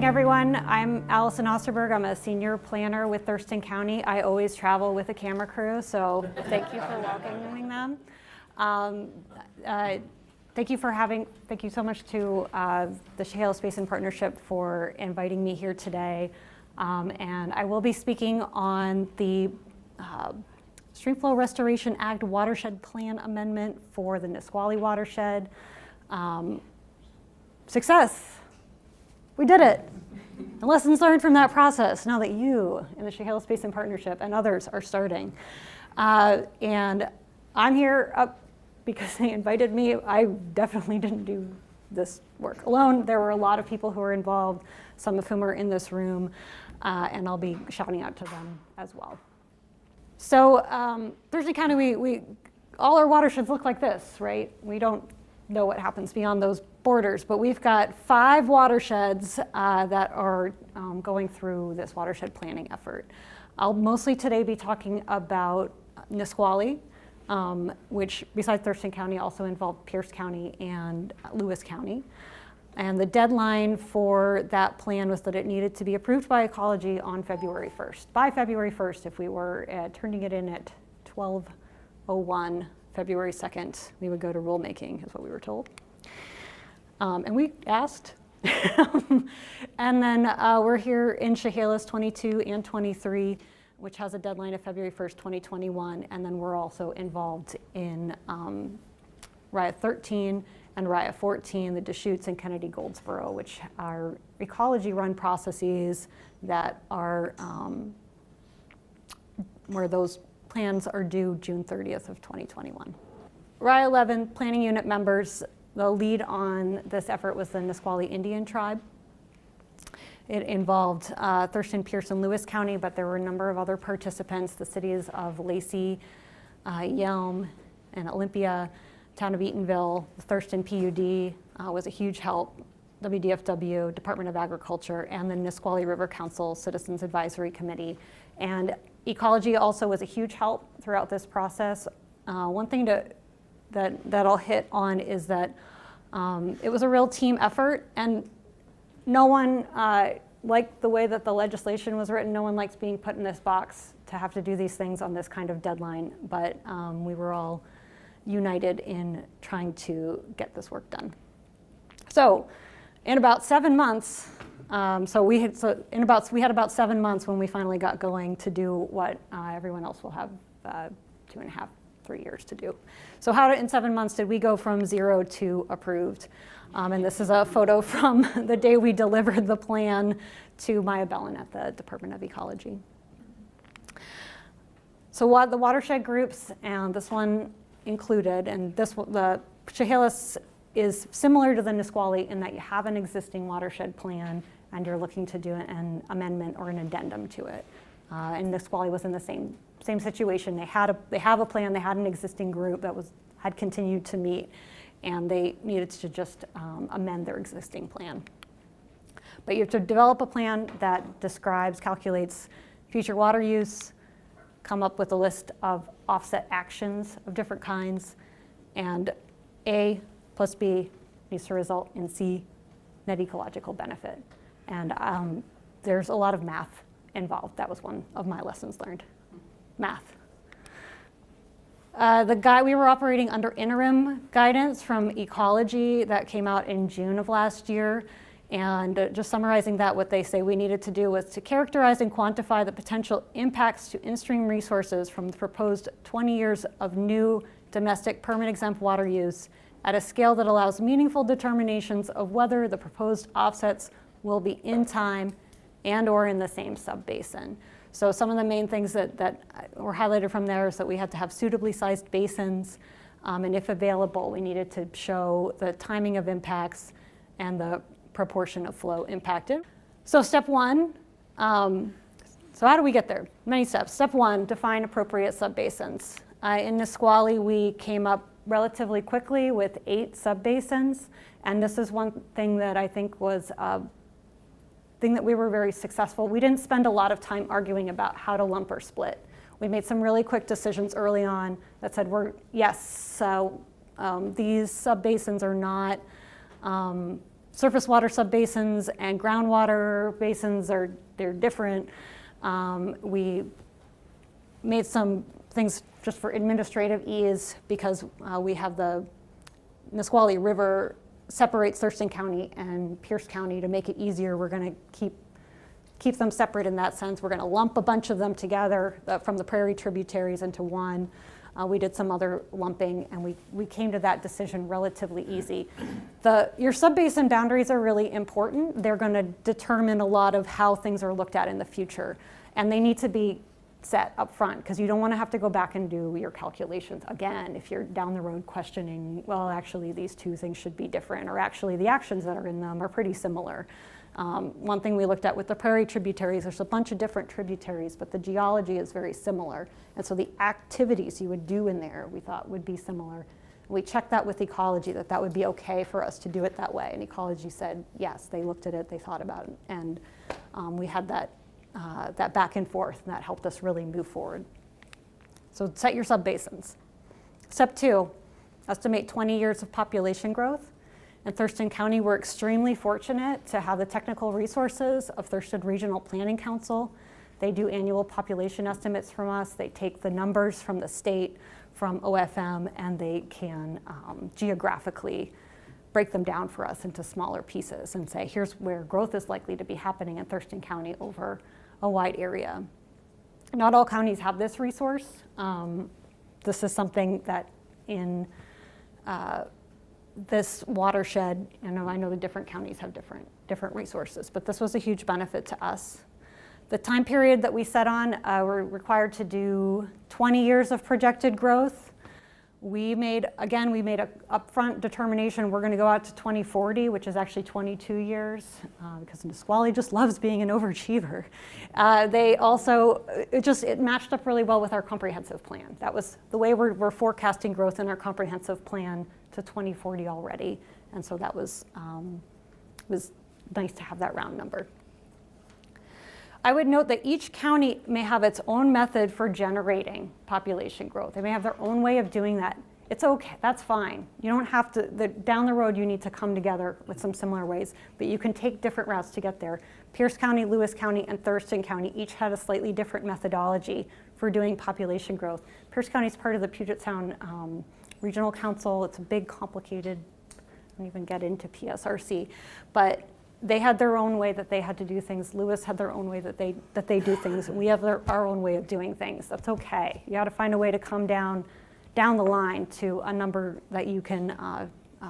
morning, everyone. I'm Allison Osterberg. I'm a senior planner with Thurston County. I always travel with a camera crew, so thank you for welcoming them. Thank you so much to the Chehalis Basin Partnership for inviting me here today. And I will be speaking on the Streamflow Restoration Act Watershed Plan Amendment for the Nisqually Watershed. Success. We did it. And lessons learned from that process now that you in the Chehalis Basin Partnership and others are starting. And I'm here because they invited me. I definitely didn't do this work alone. There were a lot of people who were involved, some of whom are in this room, and I'll be shouting out to them as well. So Thurston County, we all our watersheds look like this, right? We don't know what happens beyond those borders, but we've got 5 watersheds that are going through this watershed planning effort. I'll mostly today be talking about Nisqually, which besides Thurston County also involved Pierce County and Lewis County. And the deadline for that plan was that it needed to be approved by Ecology on February 1st. By February 1st, if we were turning it in at 12:01, February 2nd, we would go to rulemaking, is what we were told. And we asked. And then we're here in Chehalis 22 and 23, which has a deadline of February 1st, 2021. And then we're also involved in RIA 13 and RIA 14, the Deschutes and Kennedy Goldsboro, which are ecology-run processes that are where those plans are due June 30th of 2021. RIA 11 planning unit members, the lead on this effort was the Nisqually Indian tribe. It involved Thurston, Pierce, and Lewis County, but there were a number of other participants, the cities of Lacey, Yelm, and Olympia, Town of Eatonville. The Thurston PUD was a huge help, WDFW, Department of Agriculture, and the Nisqually River Council Citizens Advisory Committee. And ecology also was a huge help throughout this process. One thing that I'll hit on is that it was a real team effort, and no one liked the way that the legislation was written. No one likes being put in this box to have to do these things on this kind of deadline, but we were all united in trying to get this work done. So in about 7 months, we had about 7 months when we finally got going to do what everyone else will have 2.5, 3 years to do. So in 7 months did we go from 0 to approved? And this is a photo from the day we delivered the plan to Maya Bellin at the Department of Ecology. So what the watershed groups, and this one included, and the Chehalis is similar to the Nisqually in that you have an existing watershed plan and you're looking to do an amendment or an addendum to it. And Nisqually was in the same situation. They have a plan. They had an existing group that had continued to meet, and they needed to just amend their existing plan. But you have to develop a plan that calculates future water use, come up with a list of offset actions of different kinds, and A plus B needs to result in C, net ecological benefit. And there's a lot of math involved. That was one of my lessons learned, math. We were operating under interim guidance from Ecology that came out in June of last year. And just summarizing that, what they say we needed to do was to characterize and quantify the potential impacts to in-stream resources from the proposed 20 years of new domestic permit exempt water use at a scale that allows meaningful determinations of whether the proposed offsets will be in time and or in the same subbasin. So some of the main things that were highlighted from there is that we had to have suitably sized basins, and if available, we needed to show the timing of impacts and the proportion of flow impacted. So step 1, so how do we get there? Many steps. Step 1, define appropriate subbasins. In Nisqually, we came up relatively quickly with 8 subbasins, and this is one thing that I think was thing that we were very successful. We didn't spend a lot of time arguing about how to lump or split. We made some really quick decisions early on that said, these subbasins are not surface water subbasins and groundwater basins they're different. We made some things just for administrative ease because we have the Nisqually River separates Thurston County and Pierce County. To make it easier, we're going to keep them separate in that sense. We're going to lump a bunch of them together from the prairie tributaries into one. We did some other lumping, and we came to that decision relatively easy. Your subbasin boundaries are really important. They're going to determine a lot of how things are looked at in the future, and they need to be set up front because you don't want to have to go back and do your calculations again if you're down the road questioning, well, actually these two things should be different, or actually the actions that are in them are pretty similar. One thing we looked at with the prairie tributaries, there's a bunch of different tributaries, but the geology is very similar. And so the activities you would do in there we thought would be similar. We checked that with ecology, that would be okay for us to do it that way. And ecology said, yes, they looked at it, they thought about it. And we had that back and forth, and that helped us really move forward. So set your subbasins. Step 2, estimate 20 years of population growth. In Thurston County, we're extremely fortunate to have the technical resources of Thurston Regional Planning Council. They do annual population estimates from us. They take the numbers from the state, from OFM, and they can geographically break them down for us into smaller pieces and say, here's where growth is likely to be happening in Thurston County over a wide area. Not all counties have this resource. This is something that in this watershed, I know the different counties have different resources, but this was a huge benefit to us. The time period that we set on, we're required to do 20 years of projected growth. We made an upfront determination we're going to go out to 2040, which is actually 22 years, because Nisqually just loves being an overachiever. It matched up really well with our comprehensive plan. That was the way we're forecasting growth in our comprehensive plan to 2040 already, and so that was nice to have that round number. I would note that each county may have its own method for generating population growth. They may have their own way of doing that. It's okay, that's fine. You don't have to, down the road you need to come together with some similar ways, but you can take different routes to get there. Pierce County, Lewis County, and Thurston County each had a slightly different methodology for doing population growth. Pierce County is part of the Puget Sound Regional Council. It's a big, complicated, I don't even get into PSRC, but they had their own way that they had to do things. Lewis had their own way that they do things. And we have our own way of doing things. That's okay. You got to find a way to come down the line to a number that you can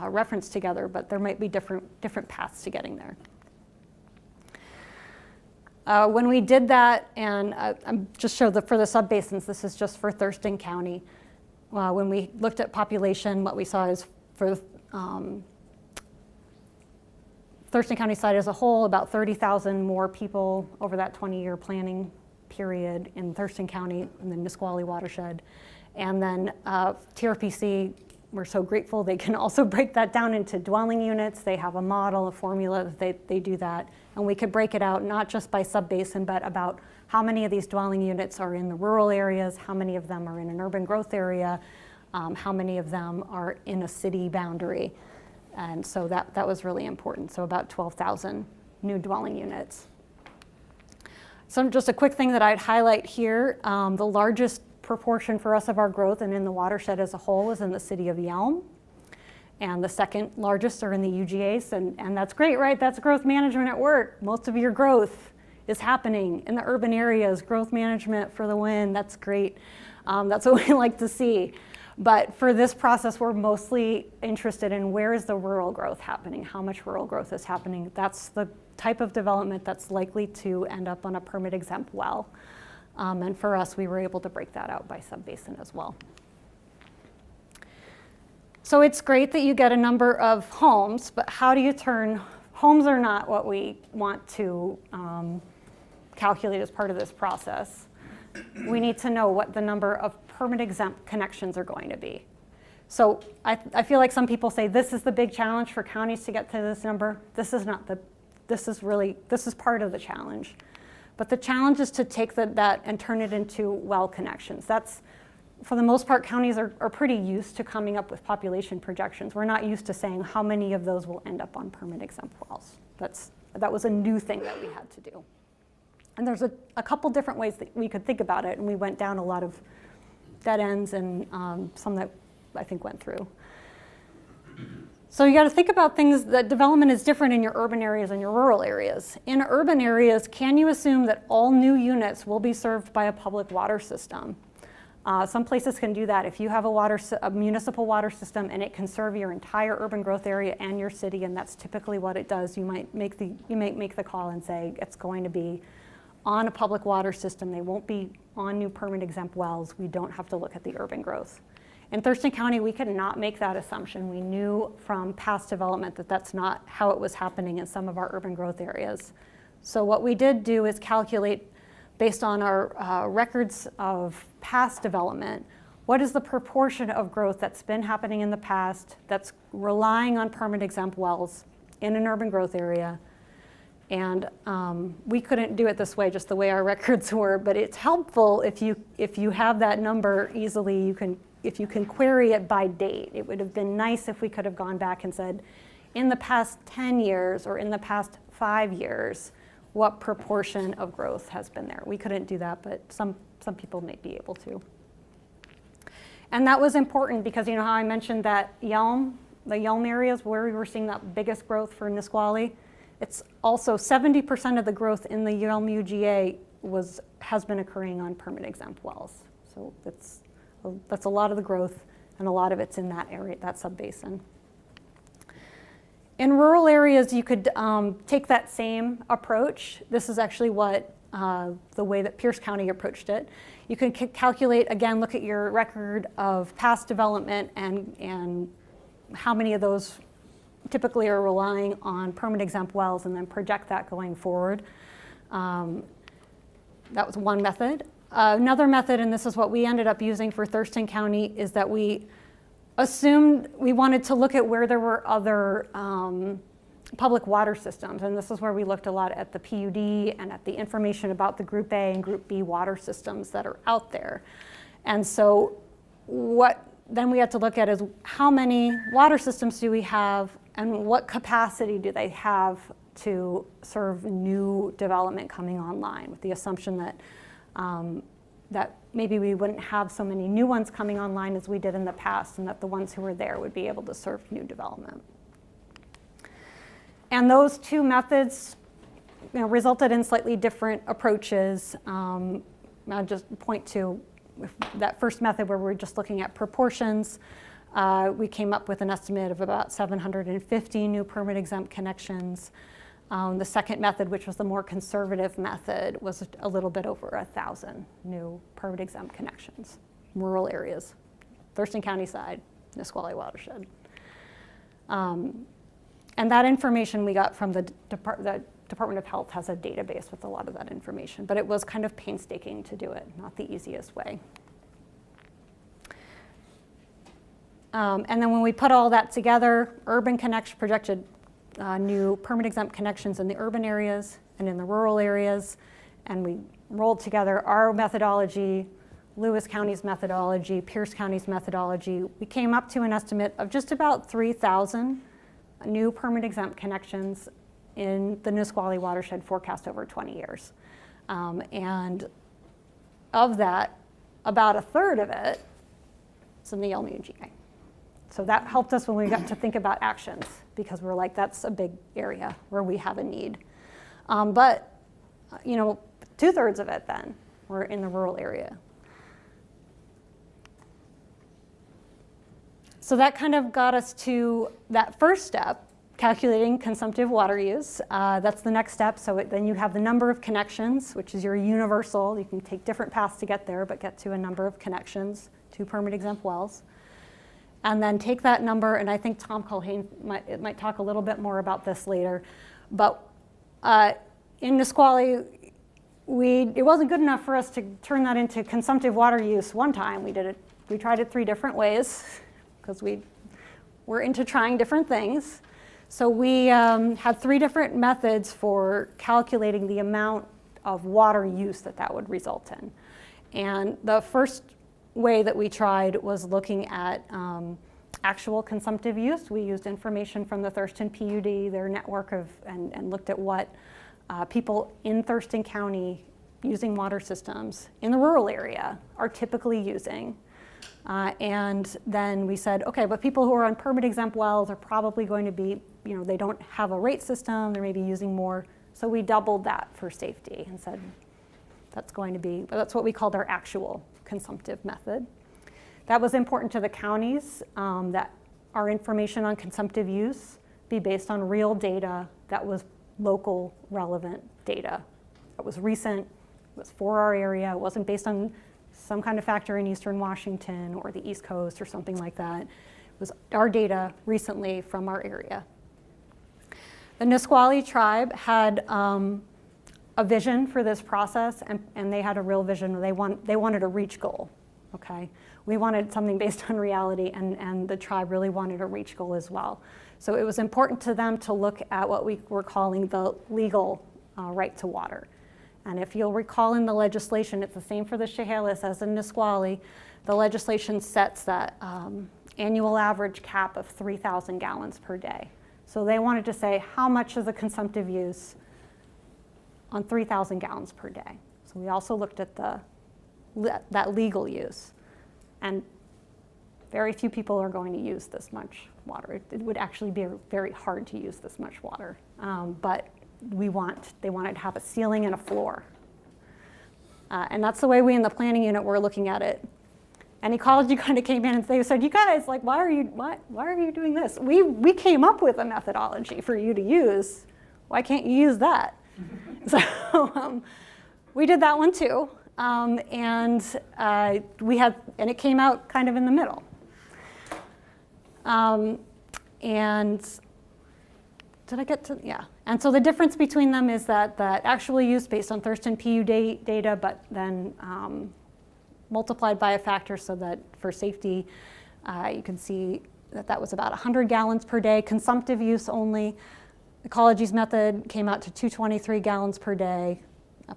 reference together, but there might be different paths to getting there. When we did that, and I'm just showed for the subbasins, this is just for Thurston County. When we looked at population, what we saw is for Thurston County side as a whole, about 30,000 more people over that 20-year planning period in Thurston County in the Nisqually Watershed. And then TRPC, we're so grateful they can also break that down into dwelling units. They have a model, a formula that they do that. And we could break it out not just by subbasin, but about how many of these dwelling units are in the rural areas, how many of them are in an urban growth area, how many of them are in a city boundary. And so that was really important. So about 12,000 new dwelling units. So just a quick thing that I'd highlight here, the largest proportion for us of our growth and in the watershed as a whole is in the city of Yelm. And the second largest are in the UGAs, and that's great, right? That's growth management at work. Most of your growth is happening in the urban areas. Growth management for the win, that's great. That's what we like to see. But for this process, we're mostly interested in where is the rural growth happening, how much rural growth is happening. That's the type of development that's likely to end up on a permit exempt well. And for us, we were able to break that out by subbasin as well. So it's great that you get a number of homes, but how do you homes are not what we want to calculate as part of this process. We need to know what the number of permit exempt connections are going to be. So I feel like some people say this is the big challenge for counties to get to this number. This is not this is part of the challenge. But the challenge is to take that and turn it into well connections. for the most part, counties are pretty used to coming up with population projections. We're not used to saying how many of those will end up on permit exempt wells. That was a new thing that we had to do. And there's a couple different ways that we could think about it, and we went down a lot of dead ends and some that I think went through. So you got to think about things that development is different in your urban areas and your rural areas. In urban areas, can you assume that all new units will be served by a public water system? Some places can do that. If you have a municipal water system and it can serve your entire urban growth area and your city, and that's typically what it does, you might make the call and say it's going to be on a public water system. They won't be on new permit exempt wells. We don't have to look at the urban growth. In Thurston County, we could not make that assumption. We knew from past development that that's not how it was happening in some of our urban growth areas. So what we did do is calculate, based on our records of past development, what is the proportion of growth that's been happening in the past that's relying on permit exempt wells in an urban growth area. And we couldn't do it this way, just the way our records were, but it's helpful if you have that number easily. If you can query it by date. It would have been nice if we could have gone back and said, in the past 10 years or in the past 5 years, what proportion of growth has been there. We couldn't do that, but some people may be able to. And that was important because you know how I mentioned that the Yelm areas where we were seeing that biggest growth for Nisqually? It's also 70% of the growth in the Yelm UGA has been occurring on permit exempt wells. So that's a lot of the growth, and a lot of it's in that area, that subbasin. In rural areas, you could take that same approach. This is actually the way that Pierce County approached it. You can calculate, again, look at your record of past development and how many of those typically are relying on permit exempt wells, and then project that going forward. That was one method. Another method, and this is what we ended up using for Thurston County, is that we assumed we wanted to look at where there were other public water systems. And this is where we looked a lot at the PUD and at the information about the Group A and Group B water systems that are out there. And so what then we had to look at is how many water systems do we have and what capacity do they have to serve new development coming online, with the assumption that that maybe we wouldn't have so many new ones coming online as we did in the past, and that the ones who were there would be able to serve new development. And those two methods resulted in slightly different approaches. I'll just point to that first method where we're just looking at proportions. We came up with an estimate of about 750 new permit exempt connections. The second method, which was the more conservative method, was a little bit over 1,000 new permit exempt connections, rural areas, Thurston County side, Nisqually Watershed. And that information we got from the Department of Health has a database with a lot of that information, but it was kind of painstaking to do it, not the easiest way. And then when we put all that together, urban connection projected new permit exempt connections in the urban areas and in the rural areas, and we rolled together our methodology, Lewis County's methodology, Pierce County's methodology. We came up to an estimate of just about 3,000 new permit exempt connections in the Nisqually watershed forecast over 20 years. And of that, about a third of it is in the Yelm UGA. So that helped us when we got to think about actions, because we're like, that's a big area where we have a need. But 2/3 of it then were in the rural area. So that kind of got us to that first step, calculating consumptive water use. That's the next step. So then you have the number of connections, which is your universal. You can take different paths to get there, but get to a number of connections to permit exempt wells. And then take that number, and I think Tom Culhane might talk a little bit more about this later. But in Nisqually, it wasn't good enough for us to turn that into consumptive water use one time. We tried it 3 different ways, because we were into trying different things. So we had 3 different methods for calculating the amount of water use that would result in. And the first way that we tried was looking at actual consumptive use. We used information from the Thurston PUD, their network of, and looked at what people in Thurston County using water systems in the rural area are typically using. And then we said, okay, but people who are on permit exempt wells are probably going to be, they don't have a rate system, they're maybe using more. So we doubled that for safety and said that's what we called our actual consumptive method. That was important to the counties, that our information on consumptive use be based on real data that was local relevant data. It was recent, it was for our area, it wasn't based on some kind of factor in Eastern Washington or the East Coast or something like that. It was our data recently from our area. The Nisqually tribe had a vision for this process, and they had a real vision. They wanted a reach goal, okay? We wanted something based on reality, and the tribe really wanted a reach goal as well. So it was important to them to look at what we were calling the legal right to water. And if you'll recall in the legislation, it's the same for the Chehalis as in Nisqually. The legislation sets that annual average cap of 3,000 gallons per day. So they wanted to say how much is the consumptive use on 3,000 gallons per day. So we also looked at that legal use. And very few people are going to use this much water. It would actually be very hard to use this much water. But they wanted to have a ceiling and a floor. And that's the way we in the planning unit were looking at it. And ecology kind of came in and they said, you guys, like, why are you doing this? We came up with a methodology for you to use. Why can't you use that? So we did that one too. And it came out kind of in the middle. And did I get to, yeah. And so the difference between them is that actual use based on Thurston PUD data, but then multiplied by a factor so that for safety, you can see that was about 100 gallons per day, consumptive use only. Ecology's method came out to 223 gallons per day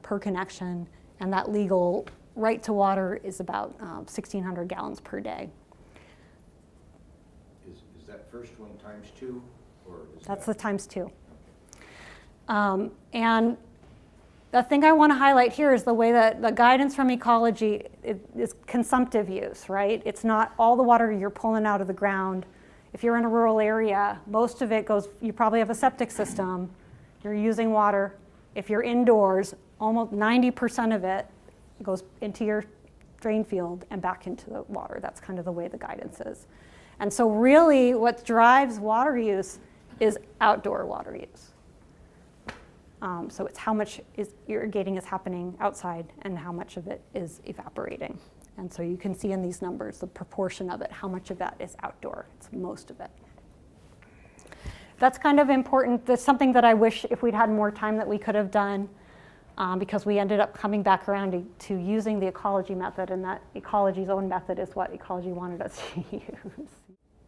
per connection, and that legal right to water is about 1,600 gallons per day. Is that first one times 2? Or is That's the times 2. And the thing I want to highlight here is the way that the guidance from ecology is consumptive use, right? It's not all the water you're pulling out of the ground. If you're in a rural area, most of it goes, you probably have a septic system, you're using water. If you're indoors, almost 90% of it goes into your drain field and back into the water. That's kind of the way the guidance is. And so really what drives water use is outdoor water use. So it's how much irrigating is happening outside and how much of it is evaporating. And so you can see in these numbers the proportion of it, how much of that is outdoor. It's most of it. That's kind of important. That's something that I wish if we'd had more time that we could have done, because we ended up coming back around to using the ecology method, and that ecology's own method is what ecology wanted us to use.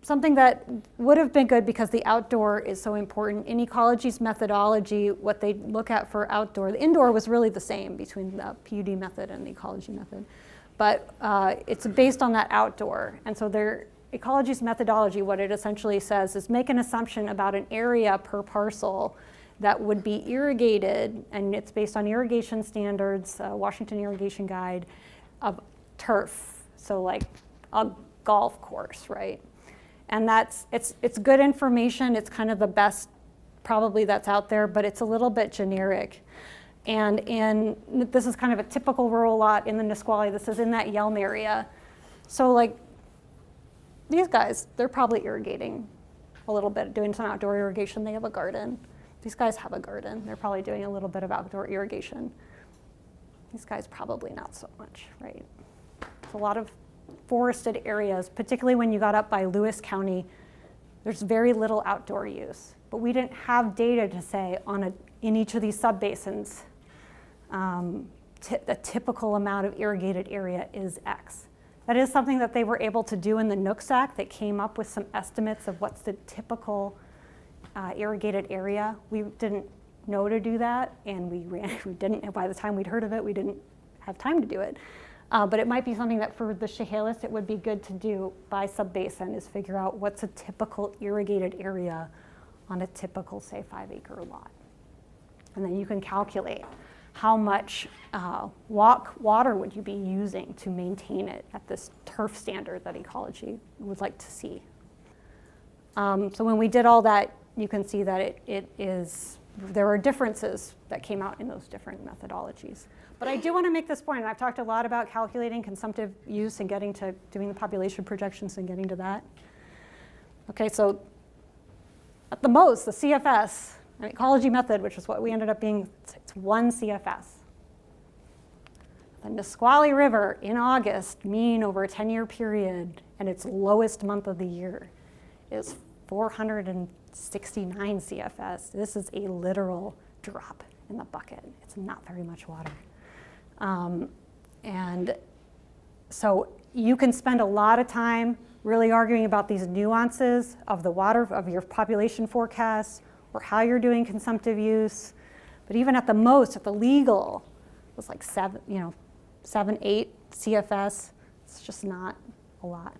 Something that would have been good because the outdoor is so important. In ecology's methodology, what they look at for outdoor, the indoor was really the same between the PUD method and the ecology method. But it's based on that outdoor. And so their ecology's methodology, what it essentially says is make an assumption about an area per parcel that would be irrigated, and it's based on irrigation standards, Washington Irrigation Guide, of turf. So like a golf course, right? And it's good information. It's kind of the best probably that's out there, but it's a little bit generic. And this is kind of a typical rural lot in the Nisqually. This is in that Yelm area. So like these guys, they're probably irrigating a little bit, doing some outdoor irrigation. They have a garden. These guys have a garden. They're probably doing a little bit of outdoor irrigation. These guys probably not so much, right? It's a lot of forested areas, particularly when you got up by Lewis County, there's very little outdoor use. But we didn't have data to say in each of these subbasins, the typical amount of irrigated area is X. That is something that they were able to do in the NUCSAC. They came up with some estimates of what's the typical irrigated area. We didn't know to do that, and we didn't, by the time we'd heard of it, we didn't have time to do it. But it might be something that for the Chehalis it would be good to do by subbasin, is figure out what's a typical irrigated area on a typical, say, 5-acre lot. And then you can calculate how much water would you be using to maintain it at this turf standard that ecology would like to see. So when we did all that, you can see that there are differences that came out in those different methodologies. But I do want to make this point, and I've talked a lot about calculating consumptive use and getting to doing the population projections and getting to that. Okay, so at the most, the CFS, an ecology method, which is what we ended up being, it's 1 CFS. The Nisqually River in August, mean over a 10-year period, and its lowest month of the year is 469 CFS. This is a literal drop in the bucket. It's not very much water. And so you can spend a lot of time really arguing about these nuances of the water, of your population forecasts, or how you're doing consumptive use. But even at the most, at the legal, it was like 7, 8 CFS. It's just not a lot.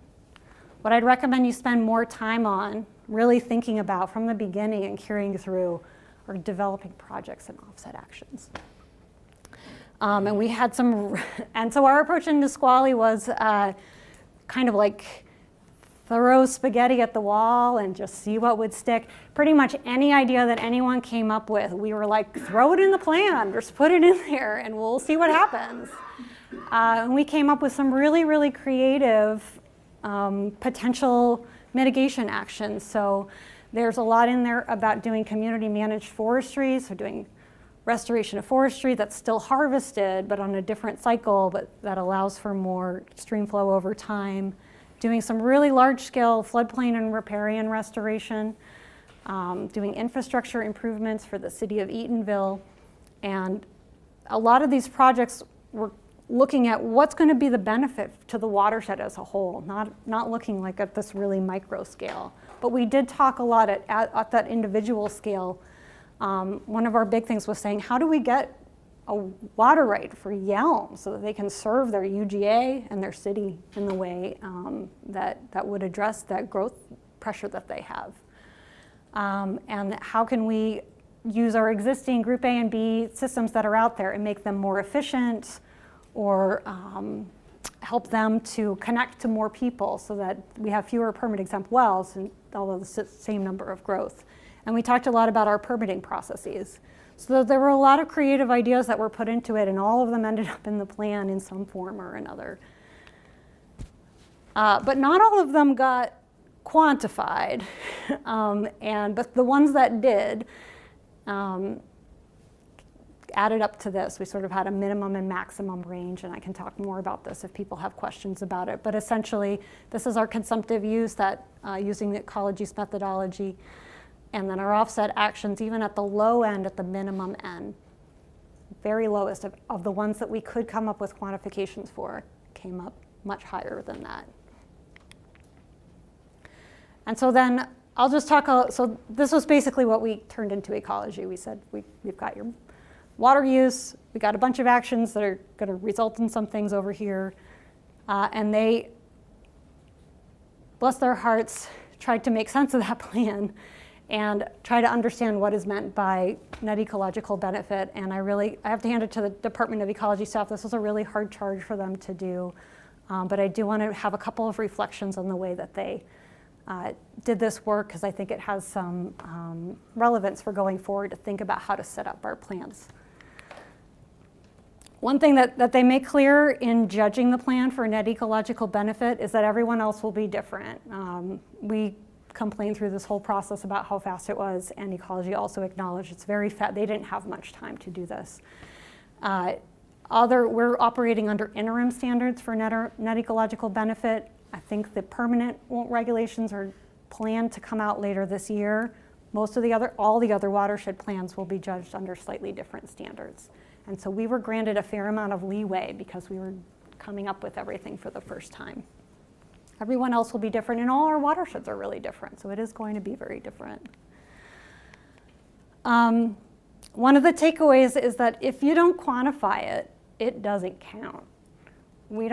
What I'd recommend you spend more time on, really thinking about from the beginning and carrying through, are developing projects and offset actions. And we had and so our approach in Nisqually was kind of like throw spaghetti at the wall and just see what would stick. Pretty much any idea that anyone came up with, we were like, throw it in the plan, just put it in there and we'll see what happens. And we came up with some really, really creative potential mitigation actions. So there's a lot in there about doing community managed forestry, so doing restoration of forestry that's still harvested, but on a different cycle, but that allows for more stream flow over time. Doing some really large-scale floodplain and riparian restoration, doing infrastructure improvements for the city of Eatonville. And a lot of these projects were looking at what's going to be the benefit to the watershed as a whole, not looking like at this really micro scale. But we did talk a lot at that individual scale. One of our big things was saying, how do we get a water right for Yelm so that they can serve their UGA and their city in the way that would address that growth pressure that they have? And how can we use our existing Group A and B systems that are out there and make them more efficient, or help them to connect to more people so that we have fewer permit exempt wells, and although the same number of growth. And we talked a lot about our permitting processes. So there were a lot of creative ideas that were put into it, and all of them ended up in the plan in some form or another. But not all of them got quantified, but the ones that did added up to this. We sort of had a minimum and maximum range, and I can talk more about this if people have questions about it. But essentially, this is our consumptive use that using the ecology's methodology. And then our offset actions, even at the low end, at the minimum end, very lowest of the ones that we could come up with quantifications for, came up much higher than that. And so then I'll just talk, so this was basically what we turned into ecology. We said, we've got your water use, we got a bunch of actions that are gonna result in some things over here. And they, bless their hearts, tried to make sense of that plan and try to understand what is meant by net ecological benefit. And I have to hand it to the Department of Ecology staff. This was a really hard charge for them to do. But I do want to have a couple of reflections on the way that they did this work, because I think it has some relevance for going forward to think about how to set up our plans. One thing that they make clear in judging the plan for net ecological benefit is that everyone else will be different. We complained through this whole process about how fast it was, and ecology also acknowledged it's very fast. They didn't have much time to do this. We're operating under interim standards for net ecological benefit. I think the permanent regulations are planned to come out later this year. All the other watershed plans will be judged under slightly different standards. And so we were granted a fair amount of leeway because we were coming up with everything for the first time. Everyone else will be different, and all our watersheds are really different, so it is going to be very different. One of the takeaways is that if you don't quantify it, it doesn't count. we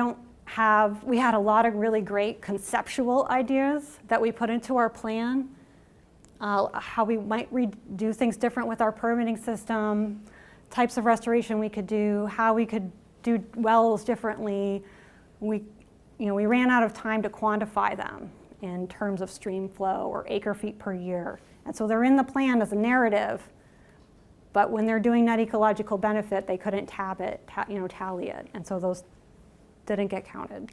had a lot of really great conceptual ideas that we put into our plan, how we might do things different with our permitting system, types of restoration we could do, how we could do wells differently. We ran out of time to quantify them in terms of stream flow or acre feet per year. And so they're in the plan as a narrative, but when they're doing net ecological benefit, they couldn't tally it. And so those didn't get counted.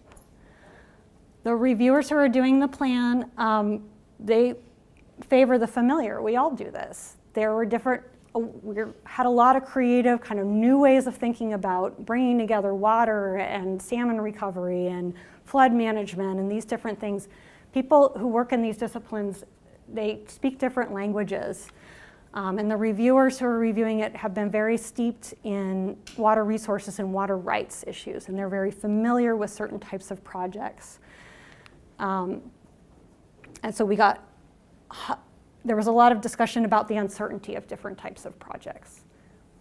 The reviewers who are doing the plan, they favor the familiar. We all do this. There were we had a lot of creative kind of new ways of thinking about bringing together water and salmon recovery and flood management and these different things. People who work in these disciplines, they speak different languages. And the reviewers who are reviewing it have been very steeped in water resources and water rights issues, and they're very familiar with certain types of projects. And so there was a lot of discussion about the uncertainty of different types of projects.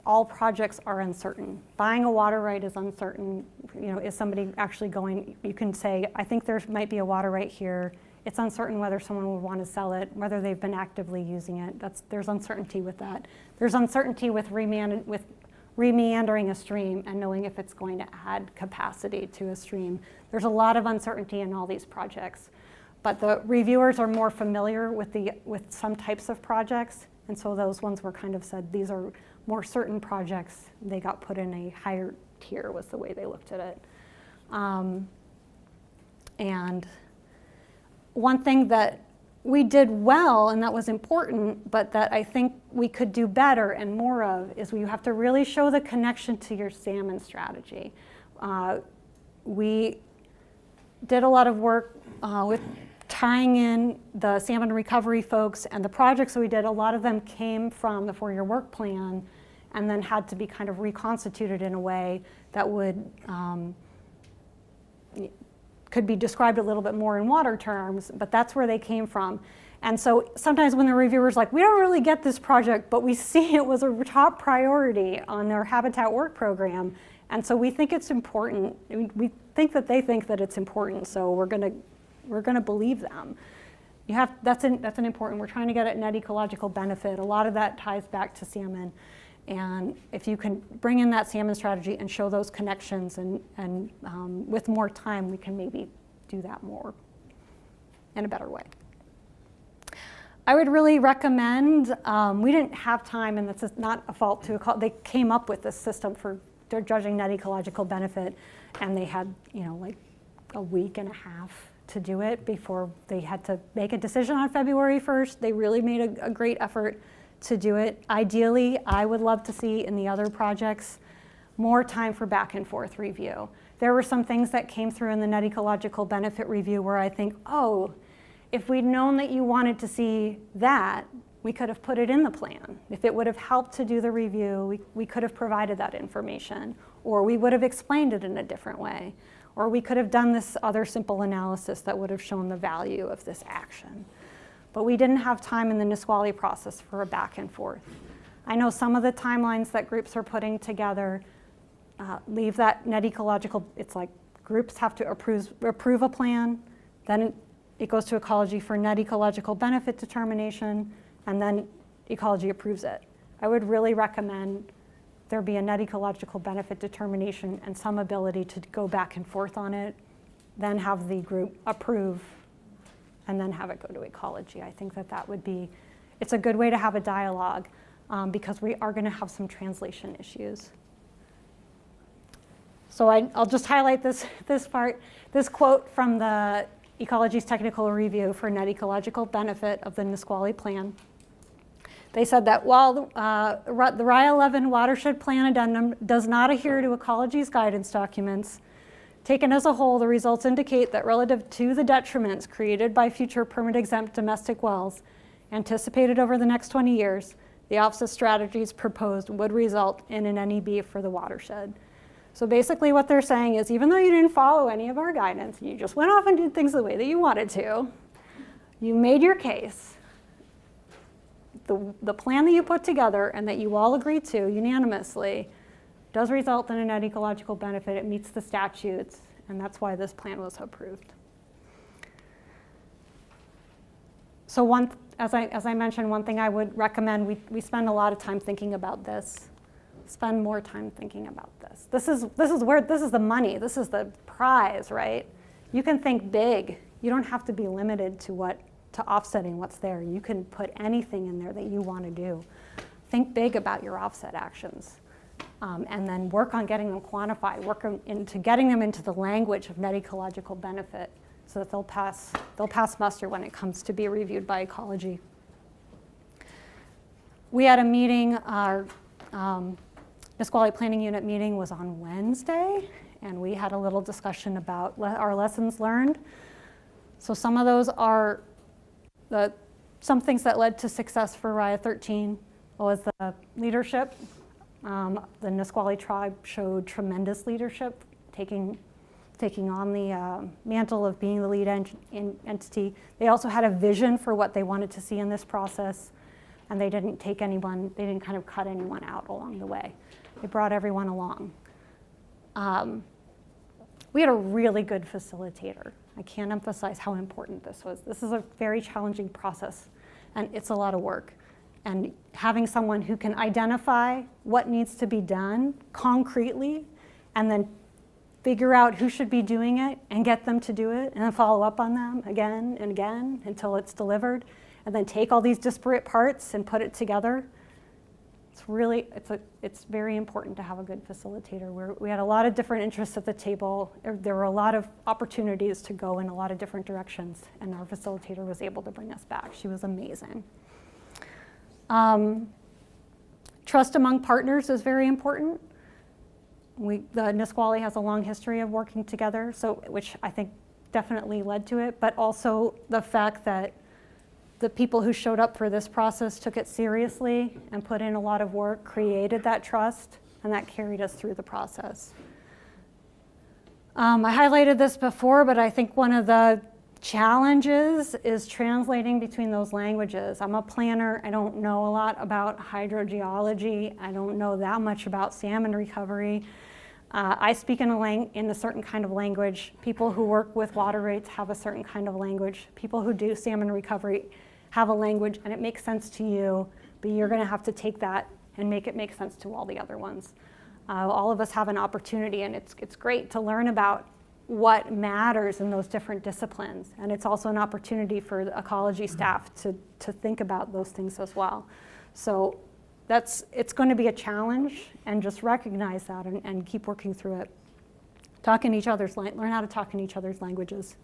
All projects are uncertain. Buying a water right is uncertain. Is somebody actually going, you can say, I think there might be a water right here. It's uncertain whether someone would want to sell it, whether they've been actively using it. There's uncertainty with that. There's uncertainty with remeandering a stream and knowing if it's going to add capacity to a stream. There's a lot of uncertainty in all these projects. But the reviewers are more familiar with some types of projects, and so those ones were kind of said, these are more certain projects. They got put in a higher tier was the way they looked at it. And one thing that we did well, and that was important, but that I think we could do better and more of, is you have to really show the connection to your salmon strategy. We did a lot of work with tying in the salmon recovery folks, and the projects that we did, a lot of them came from the 4-year work plan and then had to be kind of reconstituted in a way that could be described a little bit more in water terms, but that's where they came from. And so sometimes when the reviewer's like, we don't really get this project, but we see it was a top priority on their habitat work program, and so we think it's important. We think that they think that it's important, so we're gonna believe them. That's an important, we're trying to get at net ecological benefit. A lot of that ties back to salmon. And if you can bring in that salmon strategy and show those connections and with more time, we can maybe do that more in a better way. I would really recommend, we didn't have time, and this is not a fault to they came up with this system for judging net ecological benefit, and they had, like a week and a half to do it before they had to make a decision on February 1st. They really made a great effort to do it. Ideally, I would love to see in the other projects more time for back and forth review. There were some things that came through in the net ecological benefit review where I think, oh, if we'd known that you wanted to see that, we could have put it in the plan. If it would have helped to do the review, we could have provided that information, or we would have explained it in a different way, or we could have done this other simple analysis that would have shown the value of this action. But we didn't have time in the Nisqually process for a back and forth. I know some of the timelines that groups are putting together leave that net ecological, it's like groups have to approve a plan, then it goes to ecology for net ecological benefit determination, and then ecology approves it. I would really recommend there be a net ecological benefit determination and some ability to go back and forth on it, then have the group approve, and then have it go to ecology. I think that would be, it's a good way to have a dialogue because we are going to have some translation issues. So I'll just highlight this part, this quote from the Ecology's Technical Review for Net Ecological Benefit of the Nisqually Plan. They said that while the RI 11 Watershed Plan Addendum does not adhere to Ecology's guidance documents, taken as a whole, the results indicate that relative to the detriments created by future permit-exempt domestic wells anticipated over the next 20 years, the Office's strategies proposed would result in an NEB for the watershed. So basically what they're saying is, even though you didn't follow any of our guidance, you just went off and did things the way that you wanted to, you made your case. The plan that you put together and that you all agreed to unanimously does result in a net ecological benefit. It meets the statutes, And that's why this plan was approved. So as I mentioned, one thing I would recommend, we spend a lot of time thinking about this. Spend more time thinking about this. This is the money. This is the prize, right? You can think big. You don't have to be limited to offsetting what's there. You can put anything in there that you want to do. Think big about your offset actions, and then work on getting them quantified. Work into getting them into the language of net ecological benefit, so that they'll pass muster when it comes to be reviewed by ecology. We had a meeting. Our Nisqually Planning Unit meeting was on Wednesday, and we had a little discussion about our lessons learned. So some of those are some things that led to success for RIA 13 was the leadership. The Nisqually tribe showed tremendous leadership, taking on the mantle of being the lead entity. They also had a vision for what they wanted to see in this process, and they didn't kind of cut anyone out along the way. They brought everyone along. We had a really good facilitator. I can't emphasize how important this was. This is a very challenging process, and it's a lot of work. And having someone who can identify what needs to be done concretely, and then figure out who should be doing it and get them to do it, and then follow up on them again and again until it's delivered, and then take all these disparate parts and put it together. It's very important to have a good facilitator. We had a lot of different interests at the table. There were a lot of opportunities to go in a lot of different directions, and our facilitator was able to bring us back. She was amazing. Trust among partners is very important. The Nisqually has a long history of working together, which I think definitely led to it, but also the fact that the people who showed up for this process took it seriously and put in a lot of work, created that trust, and that carried us through the process. I highlighted this before, but I think one of the challenges is translating between those languages. I'm a planner. I don't know a lot about hydrogeology. I don't know that much about salmon recovery. I speak in a certain kind of language. People who work with water rates have a certain kind of language. People who do salmon recovery have a language, and it makes sense to you, but you're going to have to take that and make it make sense to all the other ones. All of us have an opportunity, and it's great to learn about what matters in those different disciplines. And it's also an opportunity for the ecology staff to think about those things as well. So it's going to be a challenge, and just recognize that and keep working through it. Learn how to talk in each other's languages.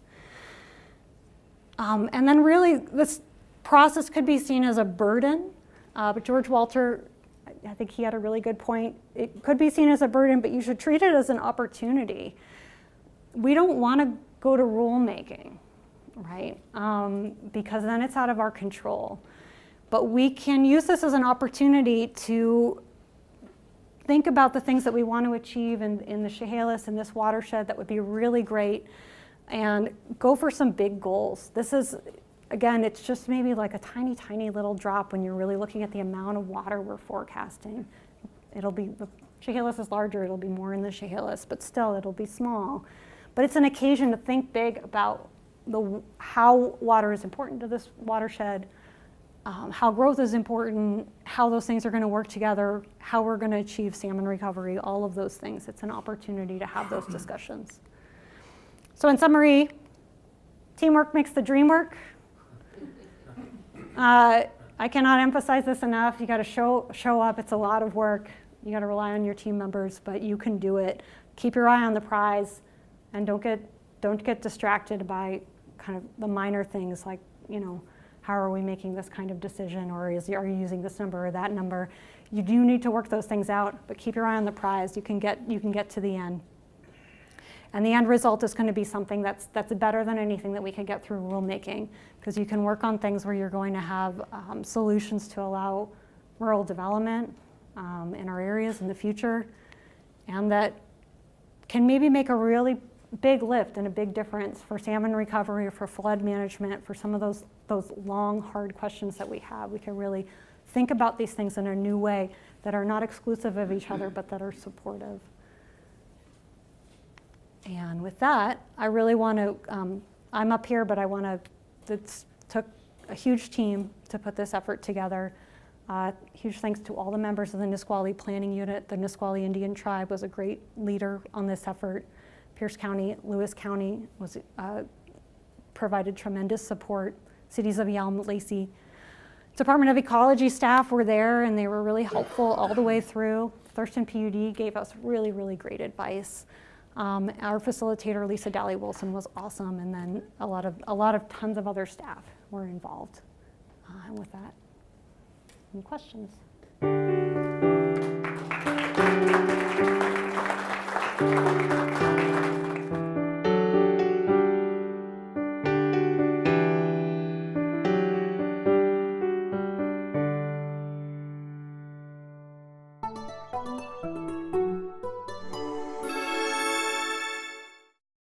And then really this process could be seen as a burden, but George Walter, I think he had a really good point. It could be seen as a burden, but you should treat it as an opportunity. We don't want to go to rulemaking, right? Because then it's out of our control. But we can use this as an opportunity to think about the things that we want to achieve in the Chehalis, in this watershed that would be really great, and go for some big goals. This is, again, it's just maybe like a tiny, tiny little drop when you're really looking at the amount of water we're forecasting. The Chehalis is larger, it'll be more in the Chehalis, but still it'll be small. But it's an occasion to think big about how water is important to this watershed, how growth is important, how those things are going to work together, how we're going to achieve salmon recovery, all of those things. It's an opportunity to have those discussions. So in summary, teamwork makes the dream work. I cannot emphasize this enough. You got to show up. It's a lot of work. You got to rely on your team members, but you can do it. Keep your eye on the prize, and don't get distracted by kind of the minor things like, how are we making this kind of decision, or are you using this number or that number? You do need to work those things out, but keep your eye on the prize. You can get to the end. And the end result is going to be something that's better than anything that we can get through rulemaking, because you can work on things where you're going to have solutions to allow rural development in our areas in the future, and that can maybe make a really big lift and a big difference for salmon recovery or for flood management, for some of those long, hard questions that we have. We can really think about these things in a new way that are not exclusive of each other, but that are supportive. And with that, I really want to, I'm up here, but I want to, it took a huge team to put this effort together. Huge thanks to all the members of the Nisqually Planning Unit. The Nisqually Indian Tribe was a great leader on this effort. Pierce County, Lewis County was provided tremendous support. Cities of Yelm, Lacey. Department of Ecology staff were there and they were really helpful all the way through. Thurston PUD gave us really, really great advice. Our facilitator, Lisa Daly-Wilson, was awesome, and then a lot of tons of other staff were involved. And with that, any questions?